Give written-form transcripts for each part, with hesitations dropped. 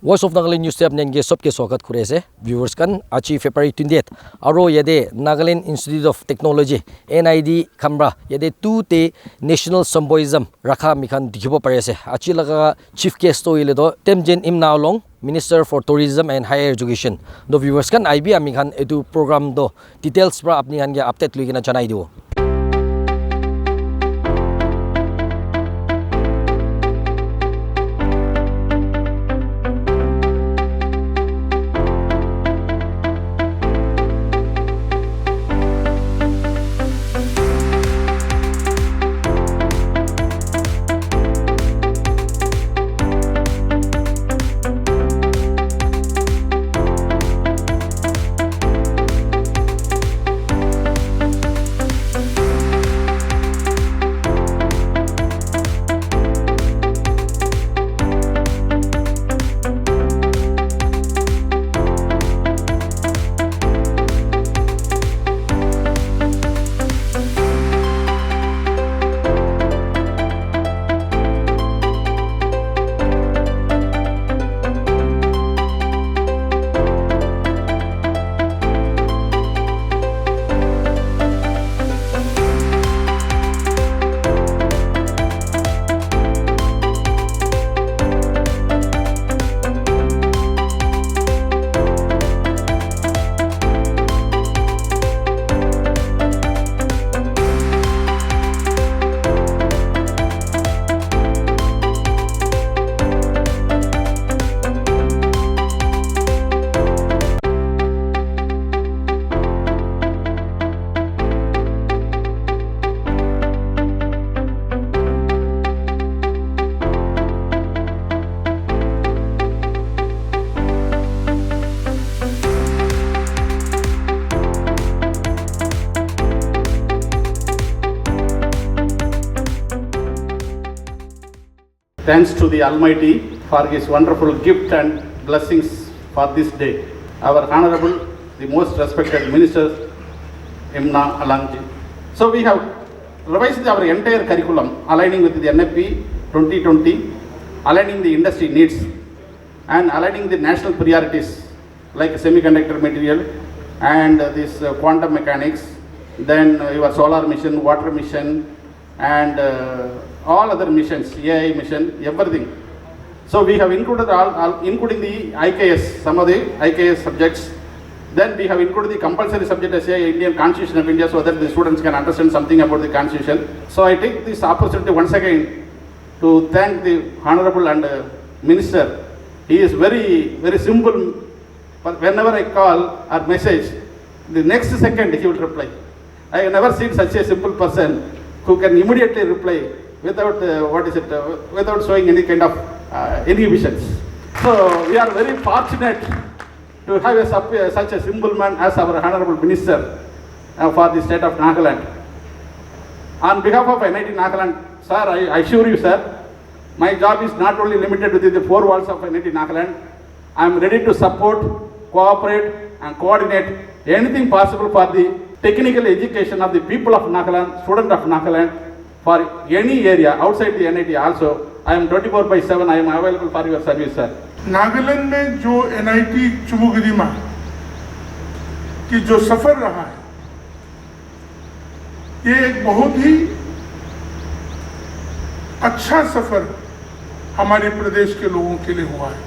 Voice of Nagaland News Step nenge sobke swagat kure ase viewers kan achi February 28 aro yade Nagaland Institute of Technology NID Khamra yade 2 te National Symposium rakha mikhan dikhibo pare ase achi laga chief guest to ile do Temjen Imnaolong Minister for Tourism and Higher Education do viewers kan IB amikhan edu program do details pra apni han ge update luigina janai dibo. Thanks to the Almighty for His wonderful gift and blessings for this day. Our Honorable, the most respected Minister, Imna Alangji. So we have revised our entire curriculum, aligning with the NFP 2020, aligning the industry needs, and aligning the national priorities like semiconductor material and this quantum mechanics, then your solar mission, water mission, and all other missions, AI mission, everything. So we have included all including the IKS, some of the IKS subjects. Then we have included the compulsory subject as Indian Constitution of India so that the students can understand something about the Constitution. So I take this opportunity once again to thank the Honorable and Minister. He is very, very simple. But whenever I call or message, the next second he will reply. I have never seen such a simple person who can immediately reply without without showing any kind of inhibitions. So we are very fortunate to have such a simple man as our Honorable Minister for the state of Nagaland. On behalf of NIT Nagaland, sir, I assure you, sir, my job is not only limited within the four walls of NIT Nagaland. I am ready to support, cooperate and coordinate anything possible for the technical education of the people of Nagaland, students of Nagaland, for any area outside the NIT also. I am 24/7, I am available for your service, sir. Nagaland में जो NIT चुमुगदिमा की जो सफर रहा है, ये एक बहुत ही अच्छा सफर हमारे प्रदेश के लोगों के लिए हुआ है।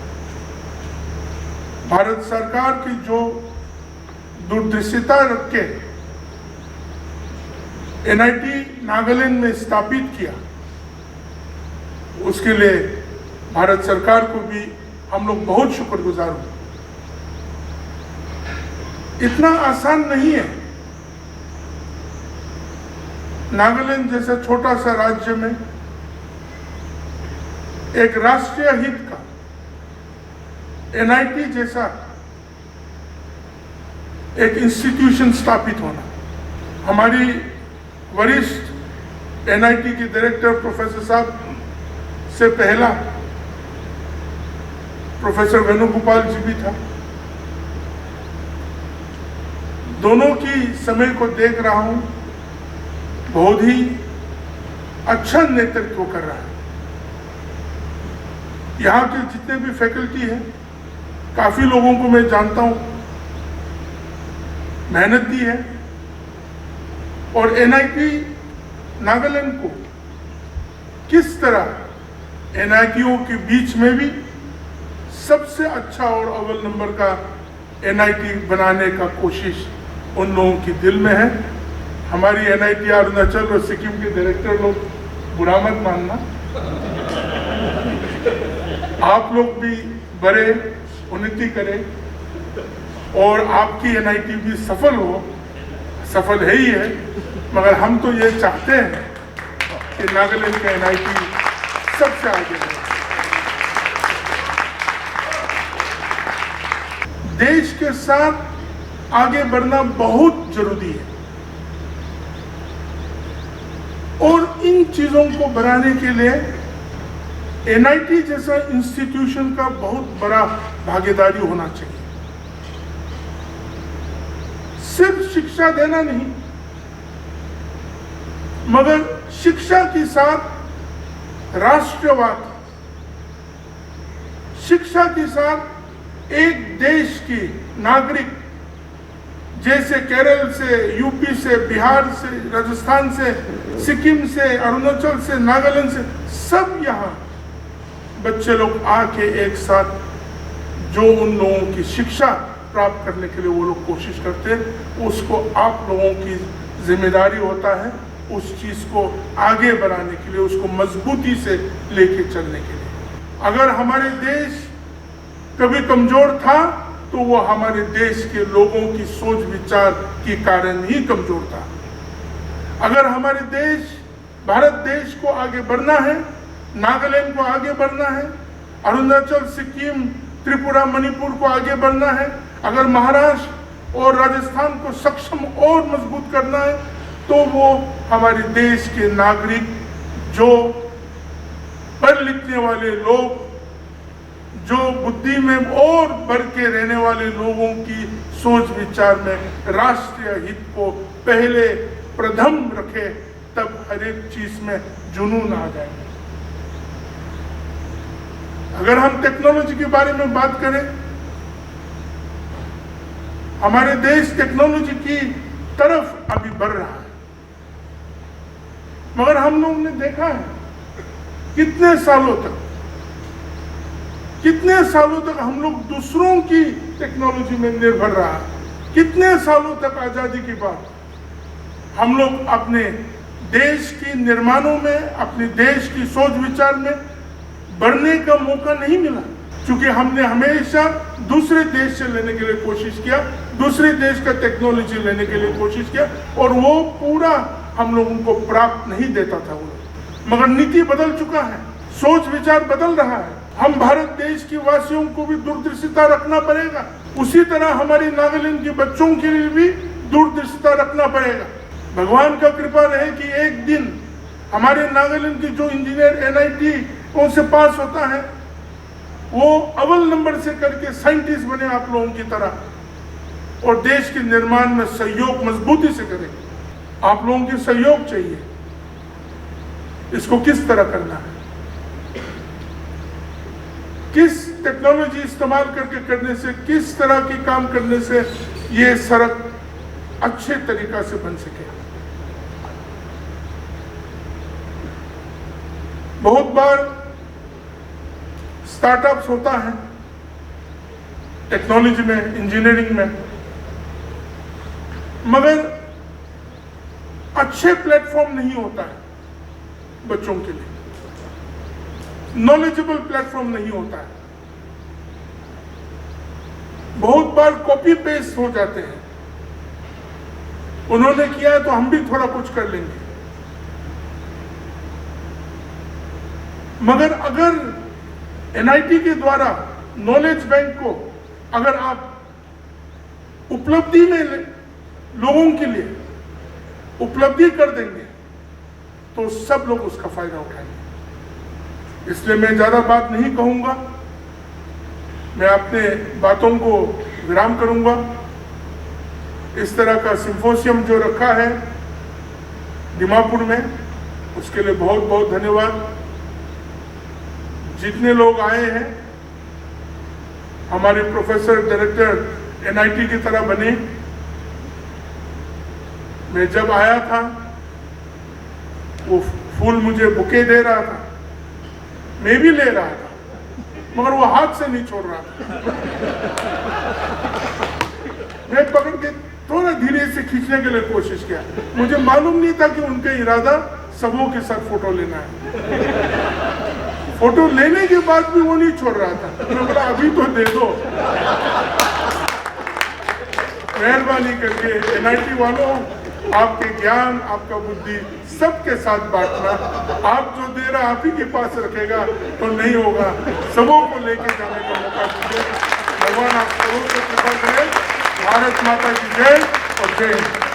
भारत सरकार की जो दूरदर्शिता रख के NIT नागालैंड में स्थापित किया, उसके लिए भारत सरकार को भी हम लोग बहुत शुक्रगुजार हूं। इतना आसान नहीं है नागालैंड जैसा छोटा सा राज्य में एक राष्ट्रीय हित का NIT जैसा एक इंस्टीट्यूशन स्थापित होना। हमारी वरिष्ठ NIT के डायरेक्टर प्रोफेसर साहब से पहला प्रोफेसर वेणुगोपाल जी भी था। दोनों की समय को देख रहा हूं, बहुत ही अच्छा नेतृत्व कर रहा है। यहाँ के जितने भी फैकल्टी हैं काफ़ी लोगों को मैं जानता हूँ, मेहनती है, और एनआईटी नागालैंड को किस तरह एनआईटीओ के बीच में भी सबसे अच्छा और अव्वल नंबर का एनआईटी बनाने का कोशिश उन लोगों की दिल में है। हमारी एनआईटी अरुणाचल और सिक्किम के डायरेक्टर लोग बुरा मत मानना, आप लोग भी बड़े उन्नति करें और आपकी एनआईटी भी सफल हो, सफल है ही है, मगर हम तो ये चाहते हैं कि नागालैंड का एनआईटी सबसे आगे रहे। देश के साथ आगे बढ़ना बहुत जरूरी है और इन चीजों को बढ़ाने के लिए एनआईटी जैसा इंस्टीट्यूशन का बहुत बड़ा भागीदारी होना चाहिए। सिर्फ शिक्षा देना नहीं, मगर शिक्षा के साथ राष्ट्रवाद, शिक्षा के साथ एक देश की नागरिक, जैसे केरल से, यूपी से, बिहार से, राजस्थान से, सिक्किम से, अरुणाचल से, नागालैंड से, सब यहाँ बच्चे लोग आके एक साथ जो उन लोगों की शिक्षा प्राप्त करने के लिए वो लोग कोशिश करते हैं, उसको आप लोगों की जिम्मेदारी होता है उस चीज को आगे बढ़ाने के लिए, उसको मजबूती से लेके चलने के लिए। अगर हमारे देश कभी कमजोर था तो वो हमारे देश के लोगों की सोच विचार के कारण ही कमजोर था। अगर हमारे देश, भारत देश को आगे बढ़ना है, नागालैंड को आगे बढ़ना है, अरुणाचल, सिक्किम, त्रिपुरा, मणिपुर को आगे बढ़ना है, अगर महाराष्ट्र और राजस्थान को सक्षम और मजबूत करना है, तो वो हमारे देश के नागरिक, जो पढ़ लिखने वाले लोग, जो बुद्धि में और बढ़ के रहने वाले लोगों की सोच विचार में राष्ट्रीय हित को पहले प्रथम रखे, तब हर एक चीज में जुनून आ जाएगा। अगर हम टेक्नोलॉजी के बारे में बात करें, हमारे देश टेक्नोलॉजी की तरफ अभी बढ़ रहा है, मगर हम लोगों ने देखा है कितने सालों तक हम लोग दूसरों की टेक्नोलॉजी में निर्भर रहा। कितने सालों तक आजादी के बाद हम लोग अपने देश की निर्माणों में, अपने देश की सोच विचार में बढ़ने का मौका नहीं मिला, क्योंकि हमने हमेशा दूसरे देश से लेने के लिए कोशिश किया, दूसरे देश का टेक्नोलॉजी लेने के लिए कोशिश किया, और वो पूरा हम लोगों को प्राप्त नहीं देता था वो। मगर नीति बदल चुका है, सोच विचार बदल रहा है। हम भारत देश के वासियों को भी दूरदर्शिता रखना पड़ेगा, उसी तरह हमारे नागालैंड के बच्चों के लिए भी दूरदर्शिता रखना पड़ेगा। भगवान का कृपा रहे कि एक दिन हमारे नागालैंड के जो इंजीनियर एनआईटी उनसे पास होता है, वो अव्वल नंबर से करके साइंटिस्ट बने आप लोगों की तरह, और देश के निर्माण में सहयोग मजबूती से करें। आप लोगों की सहयोग चाहिए। इसको किस तरह करना है, किस टेक्नोलॉजी इस्तेमाल करके करने से, किस तरह के काम करने से ये सड़क अच्छे तरीका से बन सके। बहुत बार स्टार्टअप्स होता है टेक्नोलॉजी में, इंजीनियरिंग में, मगर अच्छे प्लेटफॉर्म नहीं होता है बच्चों के लिए, नॉलेजेबल प्लेटफॉर्म नहीं होता है। बहुत बार कॉपी पेस्ट हो जाते हैं, उन्होंने किया है तो हम भी थोड़ा कुछ कर लेंगे। मगर अगर एनआईटी के द्वारा नॉलेज बैंक को अगर आप उपलब्धि में लोगों के लिए उपलब्धि कर देंगे, तो सब लोग उसका फायदा उठाएंगे। इसलिए मैं ज्यादा बात नहीं कहूंगा, मैं अपने बातों को विराम करूंगा। इस तरह का सिम्पोजियम जो रखा है दीमापुर में, उसके लिए बहुत बहुत धन्यवाद। जितने लोग आए हैं हमारे प्रोफेसर डायरेक्टर एनआईटी की तरह बने। मैं जब आया था वो फूल मुझे बुके दे रहा था, मैं भी ले रहा था, मगर वो हाथ से नहीं छोड़ रहा था। मैं पकड़ के थोड़ा धीरे से खींचने के लिए कोशिश किया। मुझे मालूम नहीं था कि उनका इरादा सबों के साथ फोटो लेना है। फोटो लेने के बाद भी वो नहीं छोड़ रहा था। मैं बोला अभी तो दे दो, मेहरबानी करके एनआईटी वालों, आपके ज्ञान, आपका बुद्धि सबके साथ बांटना। आप जो दे रहा आप ही के पास रखेगा तो नहीं होगा, सबों को लेके जाने का मौका दीजिए। भगवान आप सबों को कृपा करें। भारत माता की जय और जय हिंद।